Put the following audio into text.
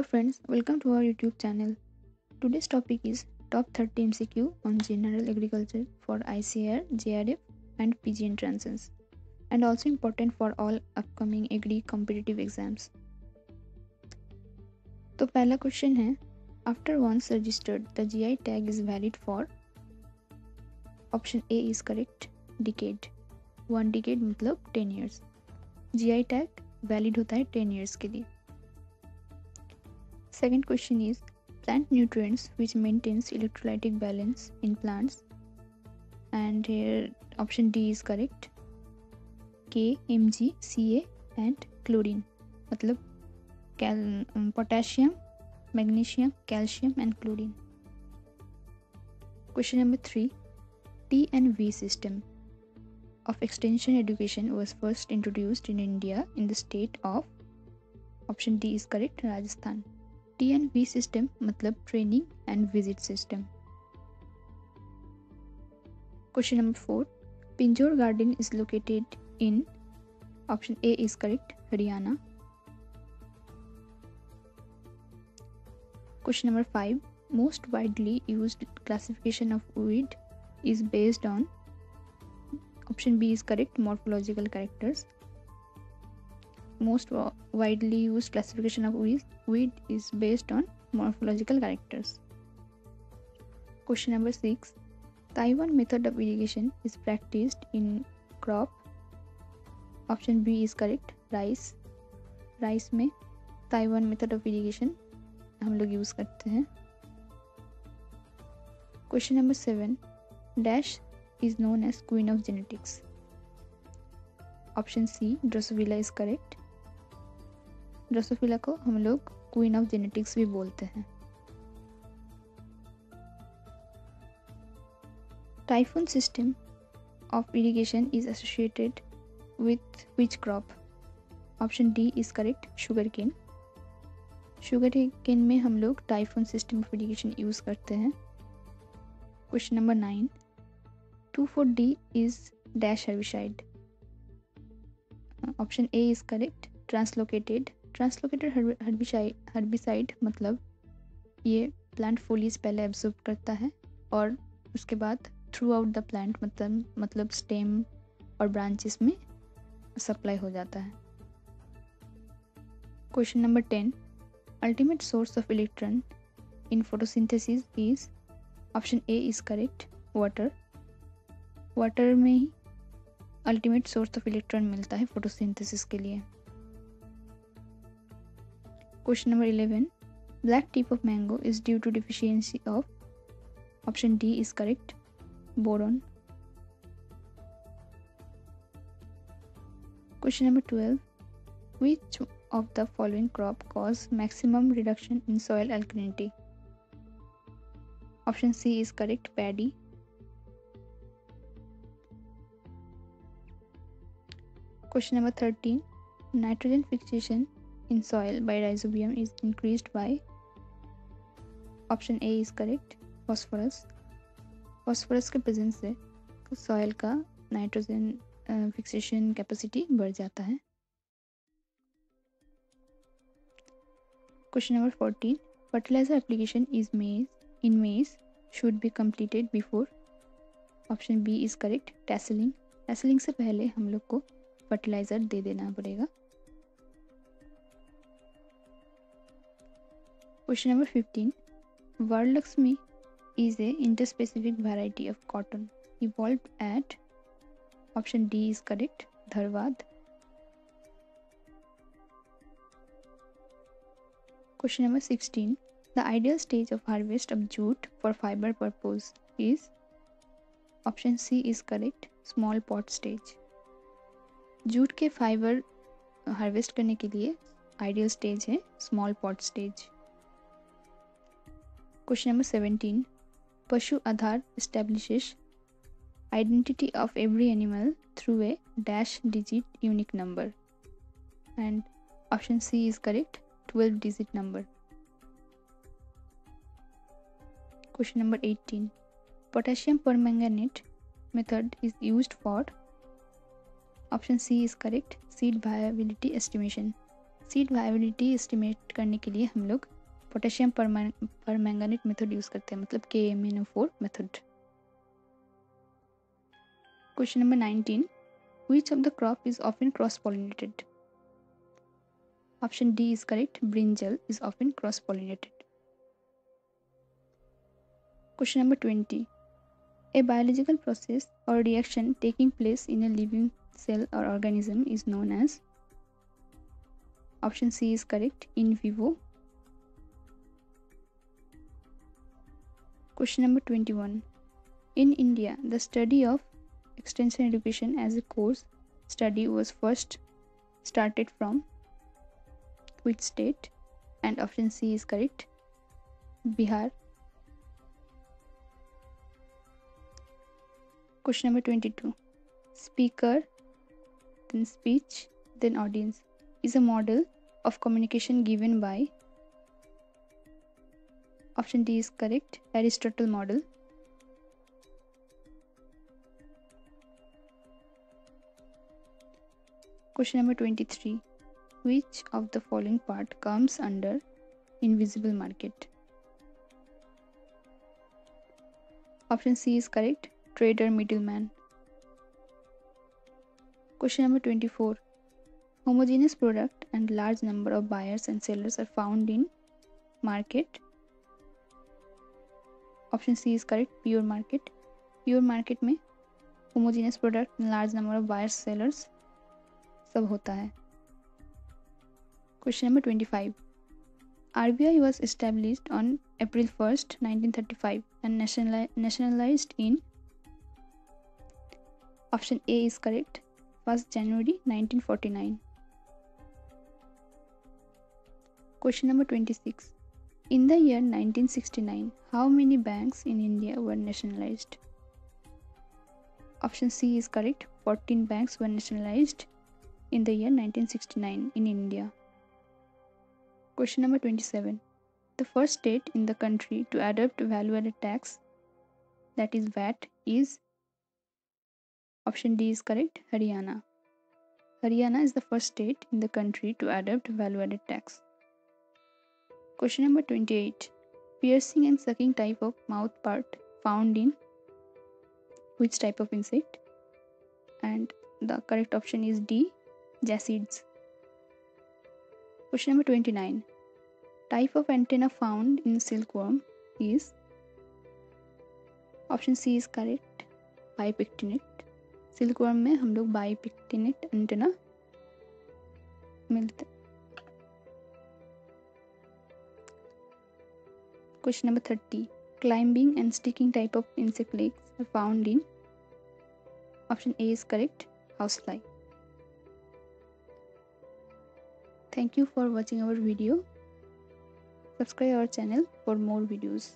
friends, welcome to our YouTube channel. Today's topic is top 30 MCQ on general agriculture for ICAR, JRF and PG entrances, and also important for all upcoming agri competitive exams. तो पहला question है, after once registered the GI tag is valid for option A is correct, decade. 1 decade मतलब 10 years. GI tag valid होता है 10 years के लिए. Second question is plant nutrients which maintains electrolytic balance in plants, and here option D is correct, K, Mg, Ca and chlorine मतलब potassium, magnesium, calcium and chlorine. Question number 3, T and V system of extension education was first introduced in India in the state of option D is correct, Rajasthan. T and V system मतलब training and visit system. Question number 4, Pinjore Garden is located in option A is correct, Haryana. Question number 5, most widely used classification of weed is based on option B is correct, morphological characters. Most widely used classification of weed is based on morphological characters. Question number 6, Taiwan method of irrigation is practiced in crop. Option B is correct, rice. Rice में Taiwan method of irrigation हम लोग use करते हैं. Question number 7, dash is known as queen of genetics. Option C drosophila is correct. Drosophila को हम लोग queen of genetics भी बोलते हैं. Typhoon system of irrigation is associated with which crop. Option D is correct, sugar cane. Sugar cane में हम लोग typhoon system of irrigation use करते हैं. Question number 9, 2,4-D is dash herbicide. Option A is correct, translocated. Translocated herbicide मतलब ये plant foliage पहले absorb करता है और उसके बाद थ्रू आउट द प्लांट मतलब स्टेम और ब्रांचेस में सप्लाई हो जाता है. Question number 10, ultimate source of electron in photosynthesis is. Option A is correct, water. Water में ही अल्टीमेट सोर्स ऑफ इलेक्ट्रॉन मिलता है फोटोसिंथेसिस के लिए. Question number 11, black tip of mango is due to deficiency of. Option D is correct, boron. Question number 12, which of the following crop cause maximum reduction in soil alkalinity. Option C is correct, paddy. Question number 13, nitrogen fixation in soil by rhizobium is increased by. Option A is correct, phosphorus. phosphorus के presence से soil का nitrogen fixation capacity बढ़ जाता है. Question number 14, fertilizer application in maize should be completed before. Option B is correct, tasseling. tasseling से पहले हम लोग को फर्टिलाइजर दे देना पड़ेगा. Question number 15, Varalakshmi is a interspecific variety of cotton evolved at. Option D is correct, Dharwad. Question number 16, the ideal stage of harvest of jute for fiber purpose is. Option C is correct, small pot stage. Jute के fibre harvest करने के लिए ideal stage है small pot stage. Question number 17, पशु Aadhaar establishes identity of every animal through a dash digit unique number, and option c is correct, 12 digit number. Question number 18, potassium permanganate method is used for. Option C is correct, seed viability estimation. Seed viability estimate करने के लिए हम लोग potassium permanganate method use करते हैं, मतलब KMnO4 method. Question number 19, which of the crop is often cross-pollinated? Option D is correct, brinjal is often cross-pollinated. Question number 20, a biological process or reaction taking place in a living cell or organism is known as? Option C is correct, in vivo. Question number 21, in India, the study of extension education as a course study was first started from which state? And option C is correct, Bihar. Question number 22, speaker, then speech, then audience is a model of communication given by? Option D is correct, Aristotle model. Question number 23, which of the following part comes under invisible market? Option C is correct, trader middleman. Question number 24, homogeneous product and large number of buyers and sellers are found in market. Option C is correct, pure market. Pure market में homogeneous product and large number of buyers sellers सब होता है. Question number 25, RBI was established on April 1st, 1935 and nationalized in? Option A is correct, 1st January 1949. Question number 26, in the year 1969, how many banks in India were nationalized? Option C is correct, 14 banks were nationalized in the year 1969 in India. Question number 27, the first state in the country to adopt value-added tax, that is VAT, is? Option D is correct, Haryana. Haryana is the first state in the country to adopt value-added tax. Question number 28, piercing and sucking type of mouth part found in which type of insect? And the correct option is D, Jacids. Question number 29, type of antenna found in silkworm is? Option C is correct, bipectinate. Silkworm में हम लोग बाइपेक्टिनेट antenna मिलते. Question number 30, climbing and sticking type of insect legs are found in? Option A is correct, housefly. Thank you for watching our video. Subscribe our channel for more videos.